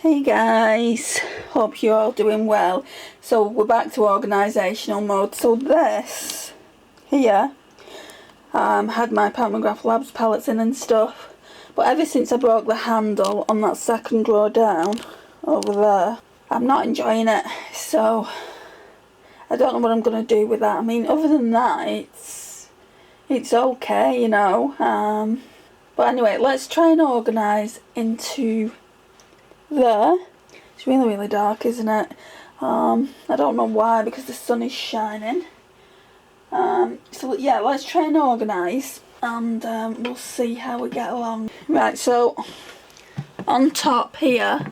Hey guys, hope you're all doing well. So we're back to organisational mode. So this here had my Pantograph Labs palettes in and stuff, but ever since I broke the handle on that second drawer down over there, I'm not enjoying it. So I don't know what I'm going to do with that. I mean, other than that, it's okay, you know. But anyway, let's try and organise into there. It's really dark, isn't it? I don't know why, because the sun is shining. So yeah, let's try and organise, and we'll see how we get along. Right, so on top here,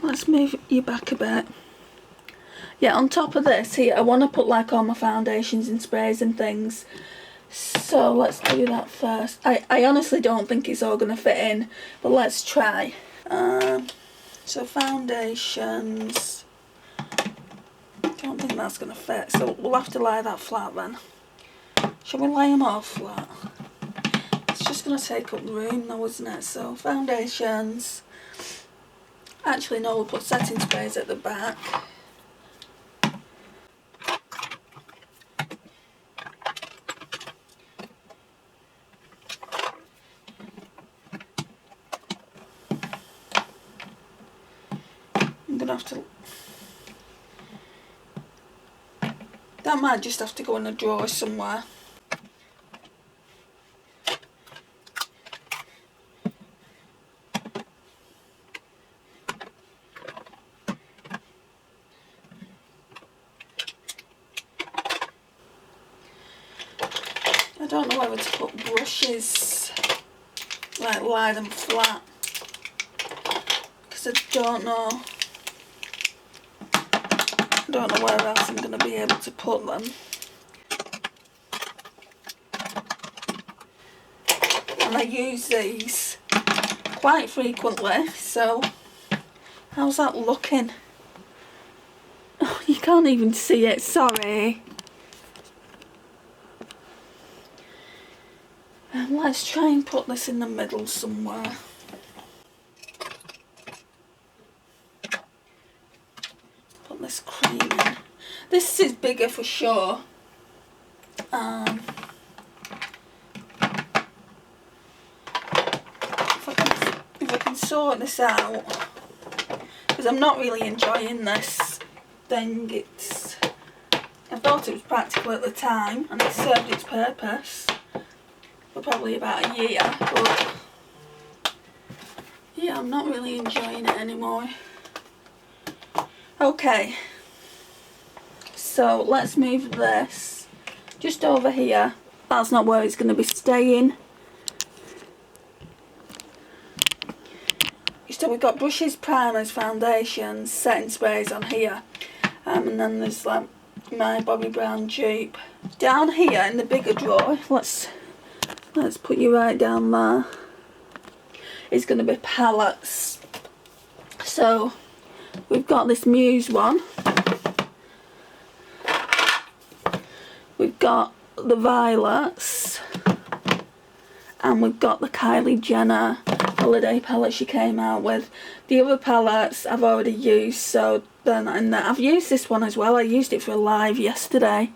let's move you back a bit. Yeah, on top of this here, I want to put like all my foundations and sprays and things. So let's do that first. I honestly don't think it's all going to fit in, but let's try. So foundations, don't think that's going to fit, so we'll have to lay that flat then. Shall we lay them all flat? It's just going to take up room though, isn't it? So foundations, actually no, we'll put setting sprays at the back. I'm going to have to, that might just have to go in a drawer somewhere. I don't know whether to put brushes, like lie them flat, because I don't know where else I'm going to be able to put them. And I use these quite frequently, so how's that looking? Oh, you can't even see it, sorry. Let's try and put this in the middle somewhere. Put this cream in. This is bigger for sure. If I can sort this out, because I'm not really enjoying this thing. I thought it was practical at the time and it served its purpose for probably about a year, but yeah, I'm not really enjoying it anymore. Okay, so let's move this just over here. That's not where it's going to be staying. So we've got brushes, primers, foundations, setting sprays on here, and then there's like my Bobbi Brown dupe. Down here in the bigger drawer, let's put you right down there. It's going to be palettes. So we've got this Muse one. We've got the Violets. And we've got the Kylie Jenner holiday palette she came out with. The other palettes I've already used, so they're not in there. I've used this one as well. I used it for a live yesterday.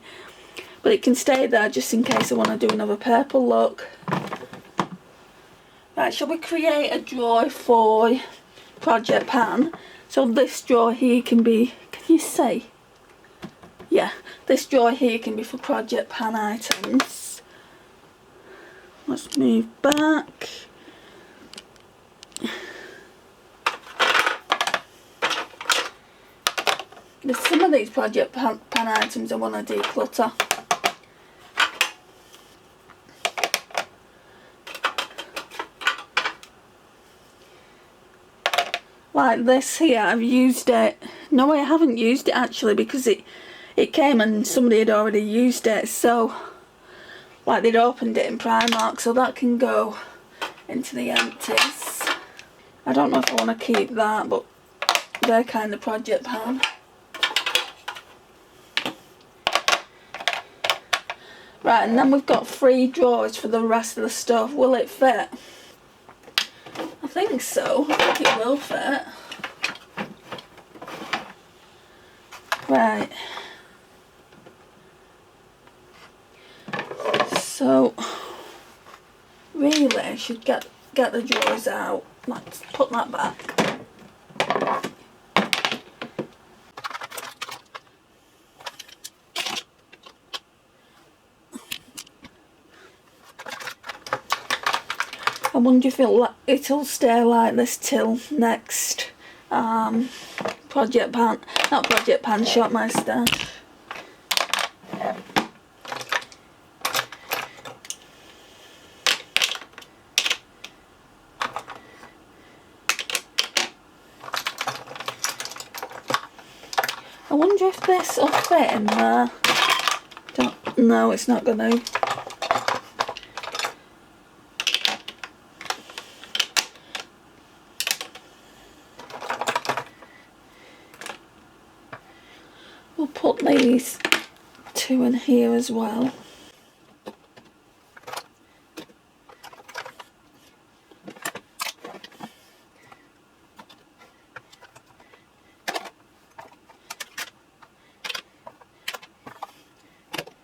But it can stay there just in case I want to do another purple look. Right, shall we create a drawer for Project Pan? So this drawer here can be, can you see? Yeah, this drawer here can be for Project Pan items. Let's move back. There's some of these Project Pan items I want to declutter. Like this here, I've used it. No, I haven't used it actually, because it came and somebody had already used it. So, like they'd opened it in Primark, so that can go into the empties. I don't know if I want to keep that, but they're kind of Project Pan. Right, and then we've got 3 drawers for the rest of the stuff. Will it fit? I think so. I think it will fit. Right. So really I should get the drawers out. Let's put that back. I wonder if it'll stay like this till next Shopmaster. I wonder if this will fit in there. No, it's not going to. We'll put these two in here as well.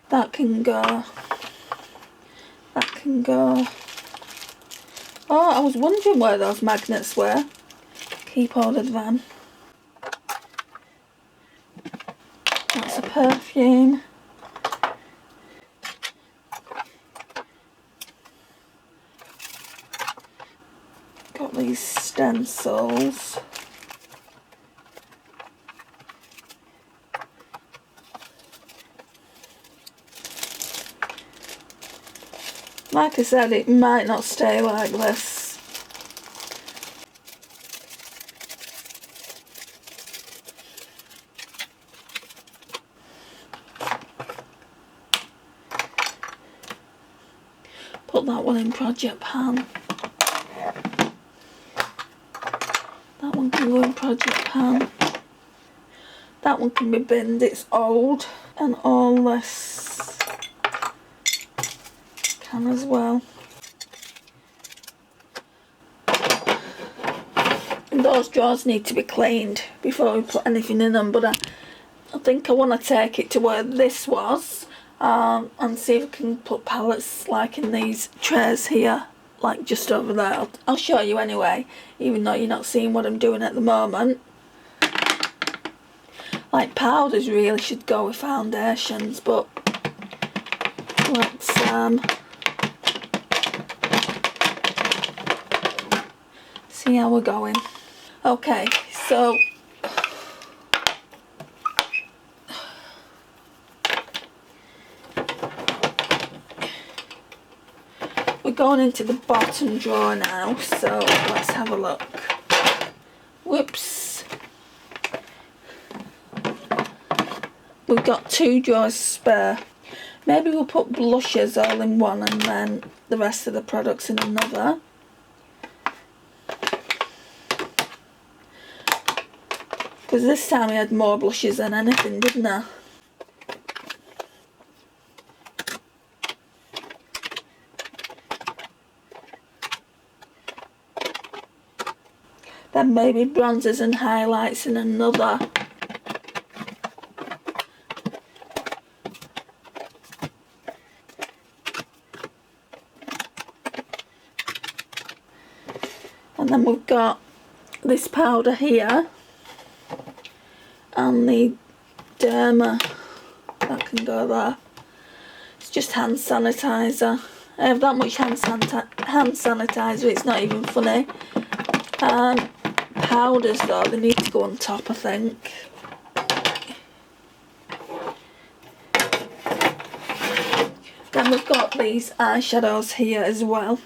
That can go. That can go. Oh, I was wondering where those magnets were. Keep ordered van. That's a perfume. Got these stencils. Like I said, it might not stay like this. Put that one in Project Pan. That one can go in Project Pan. That one can be binned, it's old. And all this can as well. And those drawers need to be cleaned before we put anything in them, but I think I want to take it to where this was and see if I can put palettes like in these trays here, like just over there. I'll show you anyway, even though you're not seeing what I'm doing at the moment. Like powders really should go with foundations, but let's see how we're going. Okay, so we're going into the bottom drawer now, so let's have a look. Whoops. We've got 2 drawers spare. Maybe we'll put blushes all in one and then the rest of the products in another. Because this time we had more blushes than anything, didn't I? Then maybe bronzers and highlights in another. And then we've got this powder here and the Derma, that can go there. It's just hand sanitizer. I have that much hand sanitizer, it's not even funny. Powders though, they need to go on top, I think. Then we've got these eyeshadows here as well.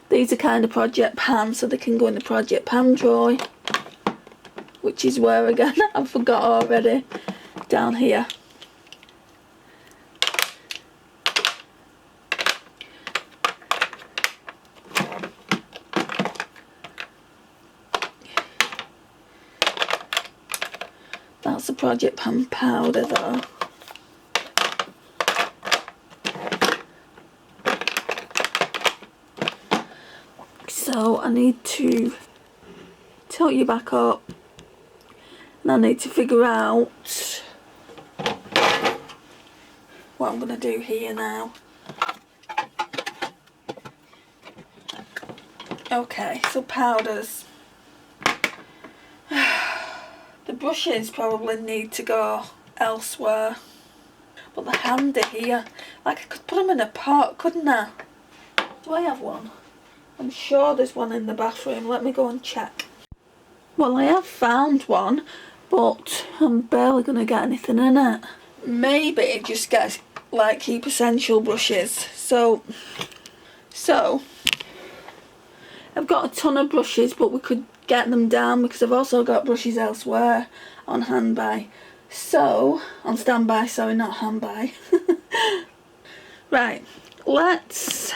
These are kind of Project Pan, so they can go in the Project Pan drawer, which is where again, I forgot already, down here. That's the Project Pan powder though. So I need to tilt you back up, and I need to figure out what I'm going to do here now. Okay, so powders. The brushes probably need to go elsewhere, but they're handy here. Like, I could put them in a pot, couldn't I? Do I have one? I'm sure there's one in the bathroom. Let me go and check. Well, I have found one, but I'm barely going to get anything in it. Maybe just get, like, keep essential brushes. So I've got a ton of brushes, but we could get them down because I've also got brushes elsewhere on standby. On standby, sorry, not handby. Right, let's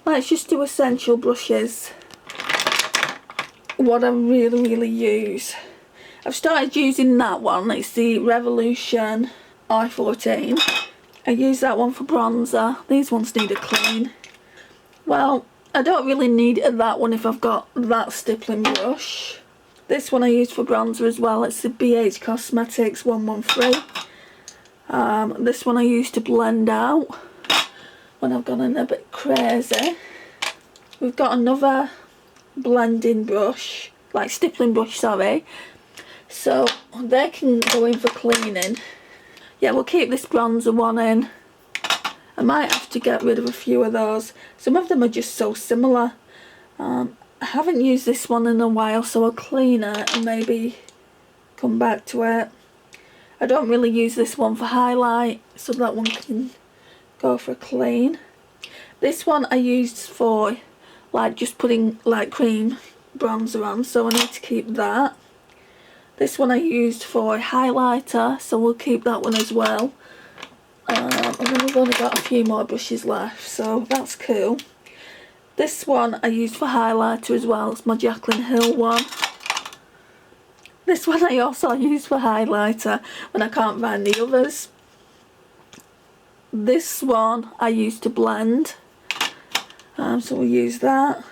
just do essential brushes. What I really use. I've started using that one. It's the Revolution I14. I use that one for bronzer. These ones need a clean. Well, I don't really need that one if I've got that stippling brush. This one I use for bronzer as well. It's the BH Cosmetics 113. This one I use to blend out when I've gone a bit crazy. We've got another blending brush, like stippling brush, sorry. So they can go in for cleaning. Yeah, we'll keep this bronzer one in. I might have to get rid of a few of those. Some of them are just so similar. I haven't used this one in a while, so I'll clean it and maybe come back to it. I don't really use this one for highlight, so that one can go for a clean. This one I used for like just putting like cream bronzer on, so I need to keep that. This one I used for a highlighter, so we'll keep that one as well. And then we've only got a few more brushes left, so that's cool. This one I used for highlighter as well. It's my Jaclyn Hill one. This one I also use for highlighter when I can't find the others. This one I use to blend, so we'll use that.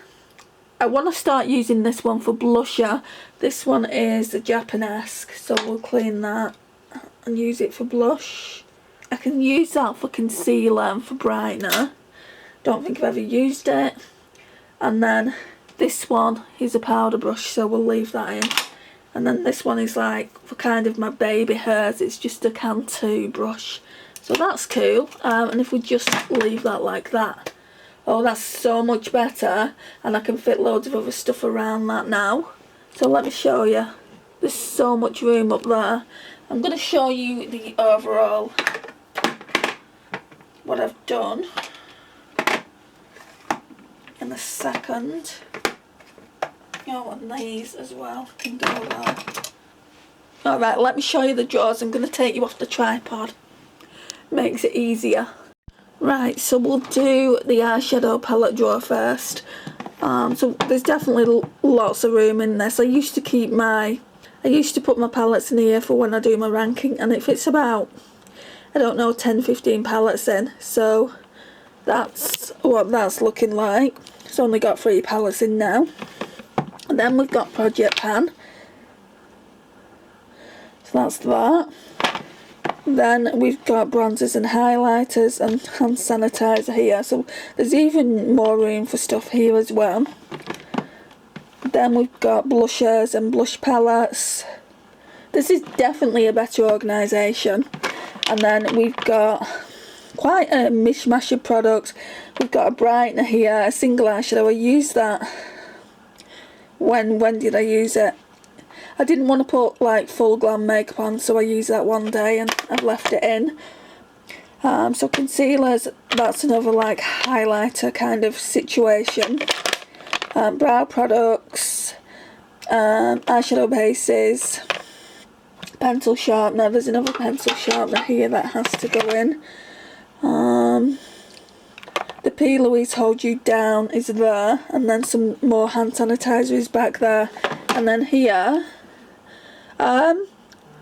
I want to start using this one for blusher. This one is the Japanesque, so we'll clean that and use it for blush. I can use that for concealer and for brightener. Don't think I've ever used it. And then this one is a powder brush, so we'll leave that in. And then this one is like for kind of my baby hairs. It's just a Cantu brush, so that's cool. And if we just leave that like that, oh, that's so much better, and I can fit loads of other stuff around that now. So let me show you. There's so much room up there. I'm going to show you the overall what I've done in a second. Oh, and these as well can go there. Alright, let me show you the drawers. I'm going to take you off the tripod. Makes it easier. Right, so we'll do the eyeshadow palette drawer first. So there's definitely lots of room in this. I used to put my palettes in here for when I do my ranking, and it fits about, I don't know, 10-15 palettes in. So that's what that's looking like. It's only got 3 palettes in now. And then we've got Project Pan. So that's that. Then we've got bronzers and highlighters and hand sanitizer here. So there's even more room for stuff here as well. Then we've got blushers and blush palettes. This is definitely a better organisation. And then we've got quite a mishmash of products. We've got a brightener here, a single eyeshadow. I used that. When did I use it? I didn't want to put like full glam makeup on, so I used that one day and I've left it in. So concealers, that's another like highlighter kind of situation. Brow products, eyeshadow bases, pencil sharpener. There's another pencil sharpener here that has to go in. The P. Louise Hold You Down is there, and then some more hand sanitizer is back there. And then here,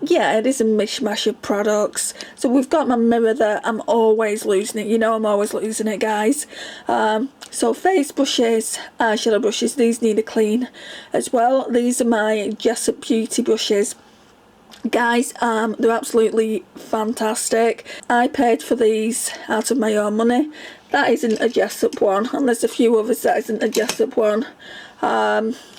yeah, it is a mishmash of products. So we've got my mirror there. I'm always losing it. You know I'm always losing it, guys. So face brushes, eyeshadow brushes, these need a clean as well. These are my Jessup Beauty brushes. Guys, they're absolutely fantastic. I paid for these out of my own money. That isn't a Jessup one, and there's a few others that isn't a Jessup one.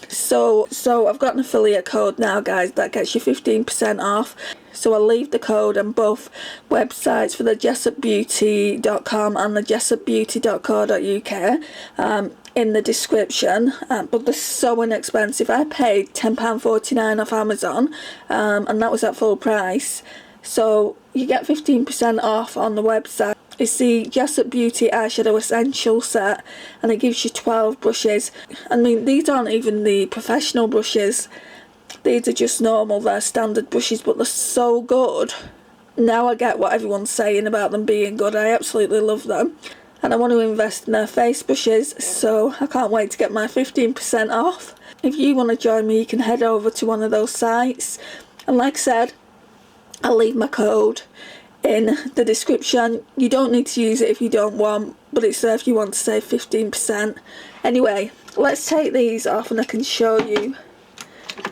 So I've got an affiliate code now, guys, that gets you 15% off. So I'll leave the code on both websites for the jessupbeauty.com and the jessupbeauty.co.uk in the description, but they're so inexpensive. I paid £10.49 off Amazon, and that was at full price. So you get 15% off on the website. It's the Jessup Beauty Eyeshadow Essential set, and it gives you 12 brushes. I mean, these aren't even the professional brushes. These are just normal, they're standard brushes, but they're so good. Now I get what everyone's saying about them being good. I absolutely love them. And I want to invest in their face brushes, so I can't wait to get my 15% off. If you want to join me, you can head over to one of those sites. And like I said, I'll leave my code in the description. You don't need to use it if you don't want, but it's there if you want to save 15%. Anyway, let's take these off and I can show you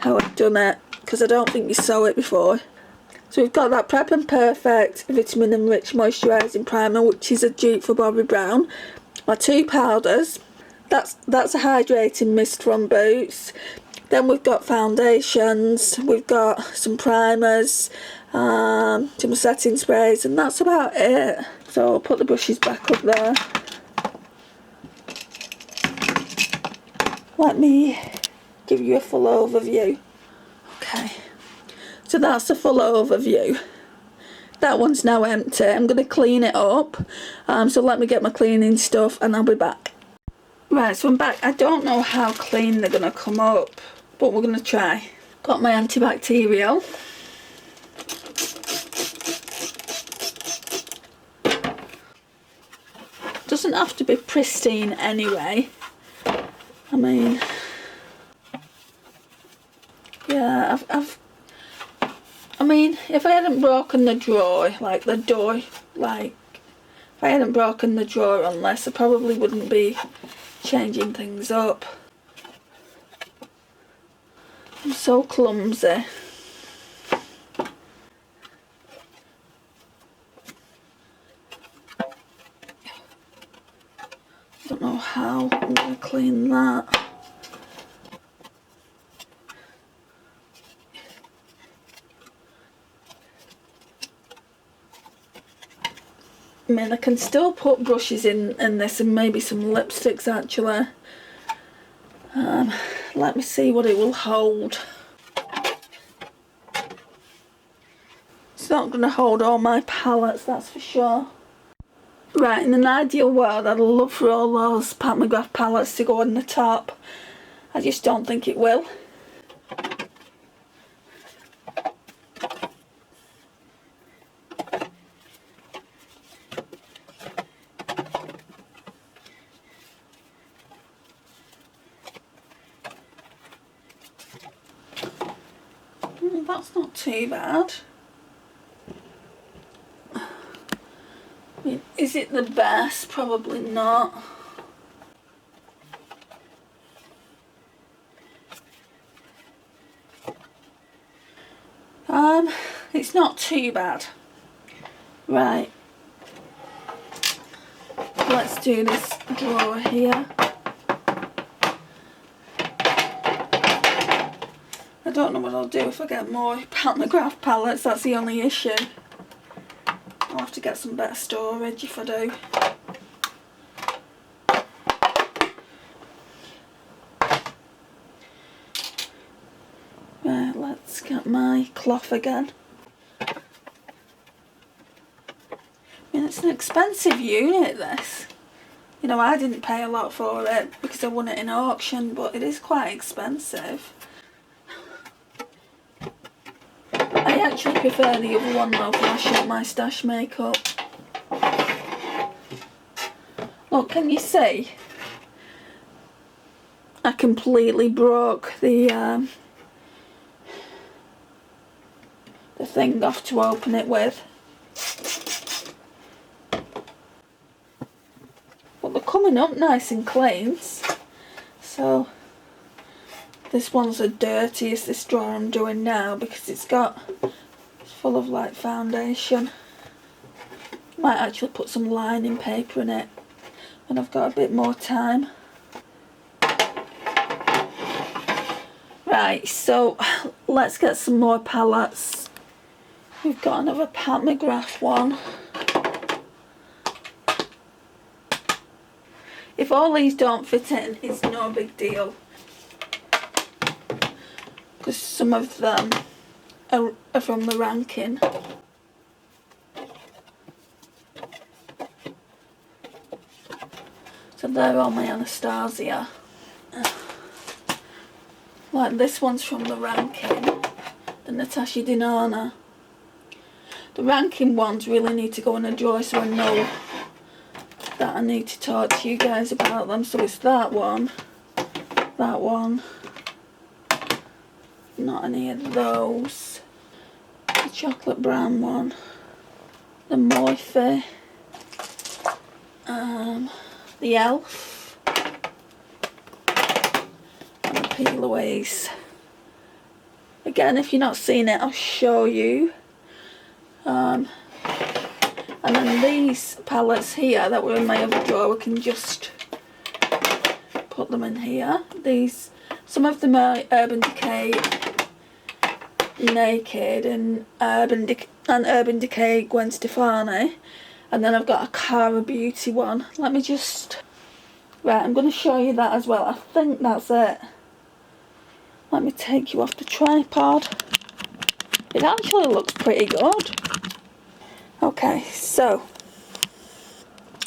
how I've done it, because I don't think you saw it before. So we've got that Prep and Perfect Vitamin Enriched Moisturising Primer, which is a dupe for Bobbi Brown. My two powders, that's a hydrating mist from Boots. Then we've got foundations, we've got some primers, some setting sprays, and that's about it. So I'll put the brushes back up there. Let me give you a full overview. Okay. So that's the full overview. That one's now empty. I'm going to clean it up. So let me get my cleaning stuff and I'll be back. Right, so I'm back. I don't know how clean they're going to come up, but we're going to try. Got my antibacterial. Doesn't have to be pristine anyway. I mean, yeah, I mean, if I hadn't broken the drawer, like the door, like, if I hadn't broken the drawer on this, I probably wouldn't be changing things up. I'm so clumsy. Don't know how I'm going to clean that. I mean, I can still put brushes in this and maybe some lipsticks actually. Let me see what it will hold. It's not going to hold all my palettes, that's for sure. Right, in an ideal world, I'd love for all those Pat McGrath palettes to go on the top. I just don't think it will. That's not too bad. I mean, is it the best? Probably not. It's not too bad. Right. Let's do this drawer here. I don't know what I'll do if I get more Pat McGrath palettes, that's the only issue. I'll have to get some better storage if I do. Right, let's get my cloth again. I mean, it's an expensive unit, this. You know, I didn't pay a lot for it because I won it in auction, but it is quite expensive. I actually prefer the other one though for my stash makeup. Look, can you see? I completely broke the the thing off to open it with. But they're coming up nice and clean. So this one's the dirtiest, this drawer I'm doing now, because it's full of like foundation. Might actually put some lining paper in it when I've got a bit more time. Right, so let's get some more palettes. We've got another Pat McGrath one. If all these don't fit in, it's no big deal, because some of them are from the ranking. So they're all my Anastasia. Like this one's from the ranking, the Natasha Denona. The ranking ones really need to go in a drawer so I know that I need to talk to you guys about them. So it's that one, not any of those, the chocolate brown one, the Morphe, the Elf, and the Peel-Aways. Again, if you're not seeing it, I'll show you. And then these palettes here that were in my other drawer, we can just put them in here. Some of them are Urban Decay Naked and Urban Decay Gwen Stefani. And then I've got a Cara Beauty one. Right, I'm going to show you that as well. I think that's it. Let me take you off the tripod. It actually looks pretty good. Okay, so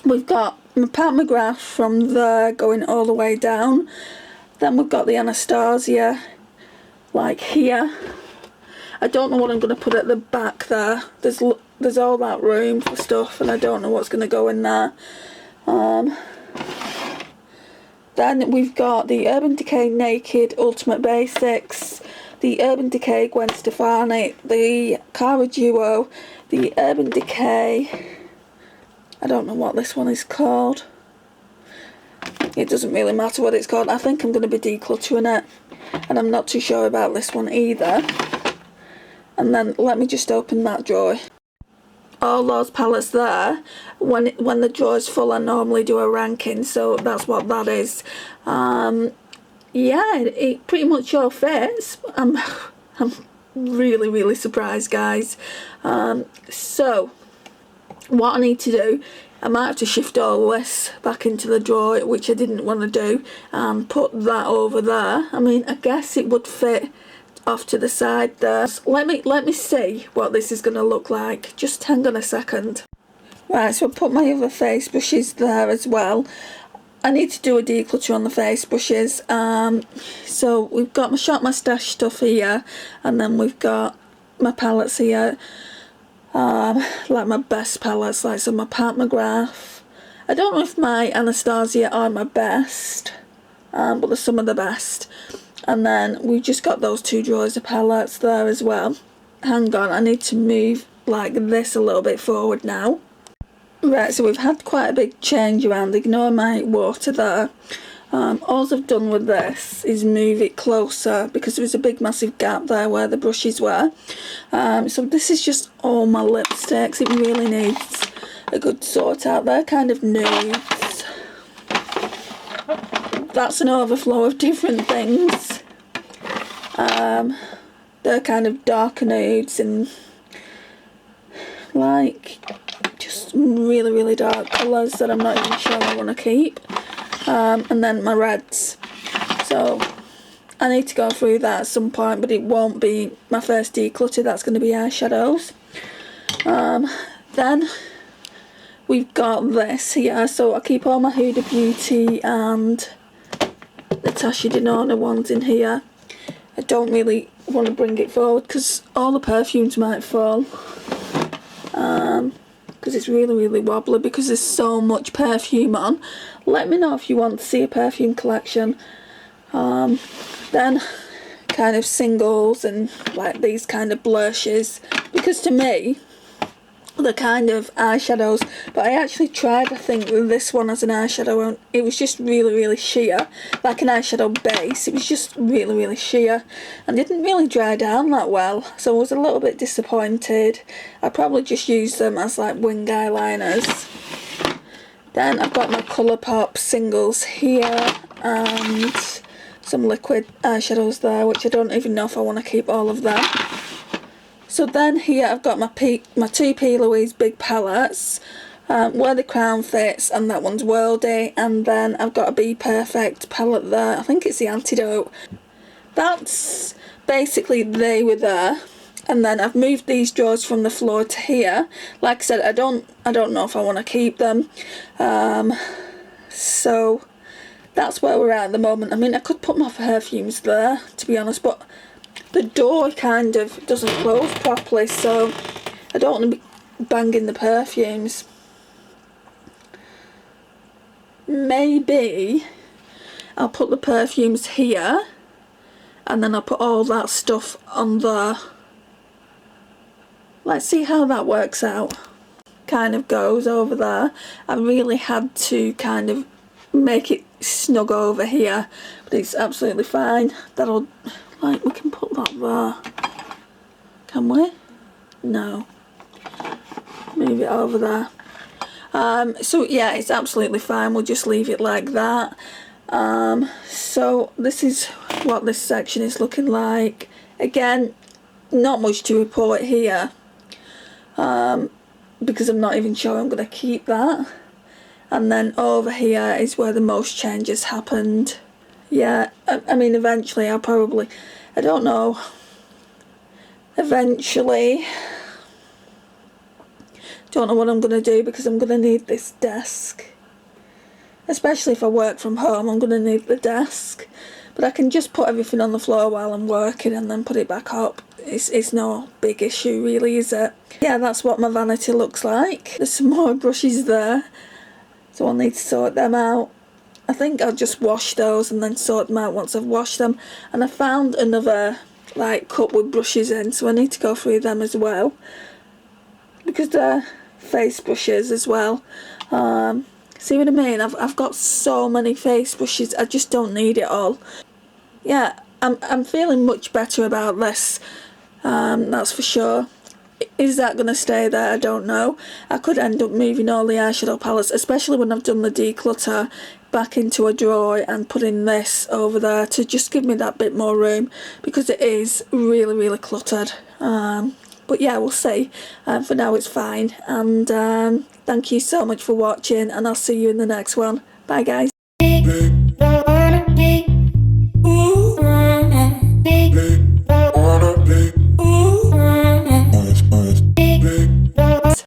we've got my Pat McGrath from there going all the way down. Then we've got the Anastasia, like here. I don't know what I'm going to put at the back there. There's all that room for stuff, and I don't know what's going to go in there. Then we've got the Urban Decay Naked Ultimate Basics, the Urban Decay Gwen Stefani, the Cara Duo, the Urban Decay, I don't know what this one is called. It doesn't really matter what it's called. I think I'm going to be decluttering it, and I'm not too sure about this one either. And then let me just open that drawer. All those palettes there, when the drawer is full, I normally do a ranking, so that's what that is. Yeah, it pretty much all fits. I'm really surprised, guys. So what I need to do, I might have to shift all this back into the drawer, which I didn't want to do, and put that over there. I mean, I guess it would fit off to the side there. Let me see what this is going to look like. Just hang on a second. Right, so I put my other face brushes there as well. I need to do a declutter on the face brushes. So we've got my Shop My Stash stuff here, and then we've got my palettes here. Like my best palettes, like some my Pat McGrath. I don't know if my Anastasia are my best, but they're some of the best. And then we've just got those two drawers of palettes there as well. Hang on, I need to move like this a little bit forward now. Right, so we've had quite a big change around. Ignore my water there. All I've done with this is move it closer, because there was a big massive gap there where the brushes were. So this is just all my lipsticks. It really needs a good sort out. They're kind of nudes. That's an overflow of different things. They're kind of darker nudes and like just really dark colours that I'm not even sure I want to keep. And then my reds. So I need to go through that at some point, but it won't be my first declutter. That's going to be eyeshadows. Then we've got this here. So I keep all my Huda Beauty and Natasha Denona ones in here. I don't really want to bring it forward because all the perfumes might fall. Because it's really wobbly, because there's so much perfume on. Let me know if you want to see a perfume collection. Then kind of singles and like these kind of blushes. because to me the kind of eyeshadows, but I actually tried, I think, this one as an eyeshadow, and it was just really sheer, like an eyeshadow base. It was just really sheer and didn't really dry down that well, so I was a little bit disappointed. I probably just used them as like wing eyeliners. Then I've got my Colourpop singles here and some liquid eyeshadows there, which I don't even know if I want to keep all of them. So then here I've got my two P. Louise big palettes, Where the Crown Fits, and that one's Worldy. And then I've got a Be Perfect palette there. I think it's the Antidote. That's basically they were there. And then I've moved these drawers from the floor to here. Like I said, I don't know if I want to keep them. So that's where we're at the moment. I mean, I could put my perfumes there, to be honest, but the door kind of doesn't close properly, so I don't want to be banging the perfumes. Maybe I'll put the perfumes here and then I'll put all that stuff on there. Let's see how that works out. Kind of goes over there. I really had to kind of make it snug over here, but it's absolutely fine. That'll, like, we can put that there. Can we? No. Move it over there. So yeah, it's absolutely fine. We'll just leave it like that. So this is what this section is looking like. Again, not much to report here, because I'm not even sure I'm going to keep that. And then over here is where the most changes happened. Yeah, I mean, eventually I'll probably, I don't know, eventually, don't know what I'm going to do, because I'm going to need this desk. Especially if I work from home, I'm going to need the desk. But I can just put everything on the floor while I'm working and then put it back up. It's no big issue really, is it? Yeah, that's what my vanity looks like. There's some more brushes there, so I'll need to sort them out. I think I'll just wash those and then sort them out once I've washed them. And I found another like cup with brushes in, so I need to go through them as well, because they're face brushes as well. See what I mean? I've got so many face brushes, I just don't need it all. Yeah, I'm feeling much better about this, that's for sure. Is that going to stay there? I don't know. I could end up moving all the eyeshadow palettes, especially when I've done the declutter, back into a drawer and putting this over there to just give me that bit more room, because it is really cluttered. But yeah, we'll see. For now it's fine, and thank you so much for watching, and I'll see you in the next one. Bye guys.